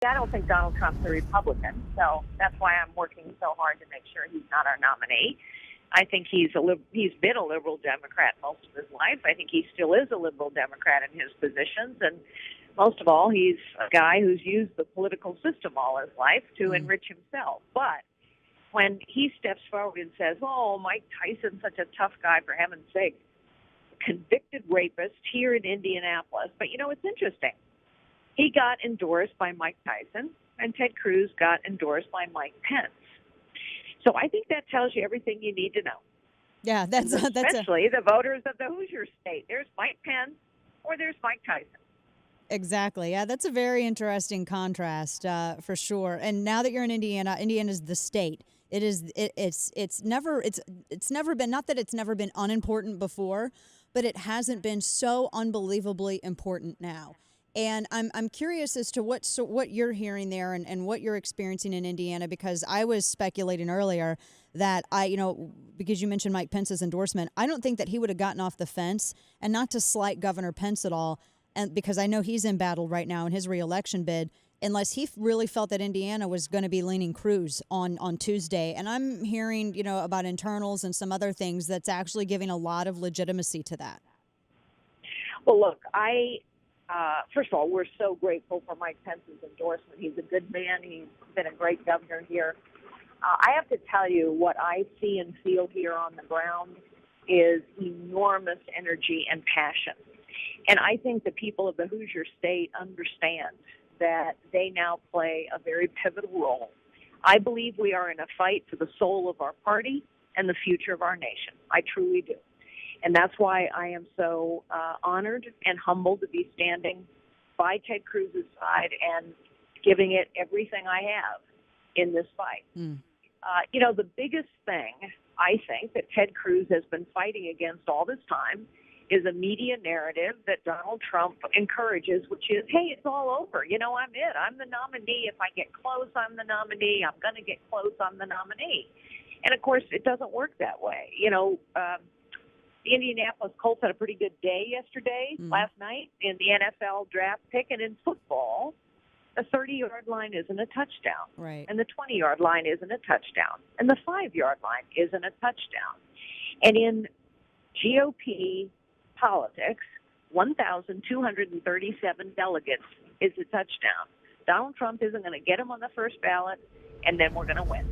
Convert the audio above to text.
I don't think Donald Trump's a Republican, so that's why I'm working so hard to make sure he's not our nominee. I think he's been a liberal Democrat most of his life. I think he still is a liberal Democrat in his positions, and most of all, he's a guy who's used the political system all his life to enrich himself. But when he steps forward and says, "Oh, Mike Tyson's such a tough guy, for heaven's sake," convicted rapist here in Indianapolis. But it's interesting. He got endorsed by Mike Tyson, and Ted Cruz got endorsed by Mike Pence. So I think that tells you everything you need to know. Yeah, especially the voters of the Hoosier state. There's Mike Pence or there's Mike Tyson. Exactly. Yeah, that's a very interesting contrast for sure. And now that you're in Indiana, Indiana's the state. It's never been, not that it's never been unimportant before, but it hasn't been so unbelievably important now. And I'm curious as to what you're hearing there and what you're experiencing in Indiana, because I was speculating earlier that because you mentioned Mike Pence's endorsement, I don't think that he would have gotten off the fence, and not to slight Governor Pence at all, and because I know he's embattled right now in his reelection bid, unless he really felt that Indiana was going to be leaning Cruz on Tuesday. And I'm hearing, about internals and some other things that's actually giving a lot of legitimacy to that. Well, look, first of all, we're so grateful for Mike Pence's endorsement. He's a good man. He's been a great governor here. I have to tell you, what I see and feel here on the ground is enormous energy and passion. And I think the people of the Hoosier state understand that they now play a very pivotal role. I believe we are in a fight for the soul of our party and the future of our nation. I truly do. And that's why I am so honored and humbled to be standing by Ted Cruz's side and giving it everything I have in this fight. The biggest thing I think that Ted Cruz has been fighting against all this time is a media narrative that Donald Trump encourages, which is, hey, it's all over. I'm it. I'm the nominee. If I get close, I'm the nominee. I'm going to get close, I'm the nominee. And, of course, it doesn't work that way. The Indianapolis Colts had a pretty good day yesterday, last night, in the NFL draft pick. And in football, the 30-yard line isn't a touchdown. Right. And the 20-yard line isn't a touchdown. And the 5-yard line isn't a touchdown. And in GOP politics, 1,237 delegates is a touchdown. Donald Trump isn't going to get him on the first ballot, and then we're going to win.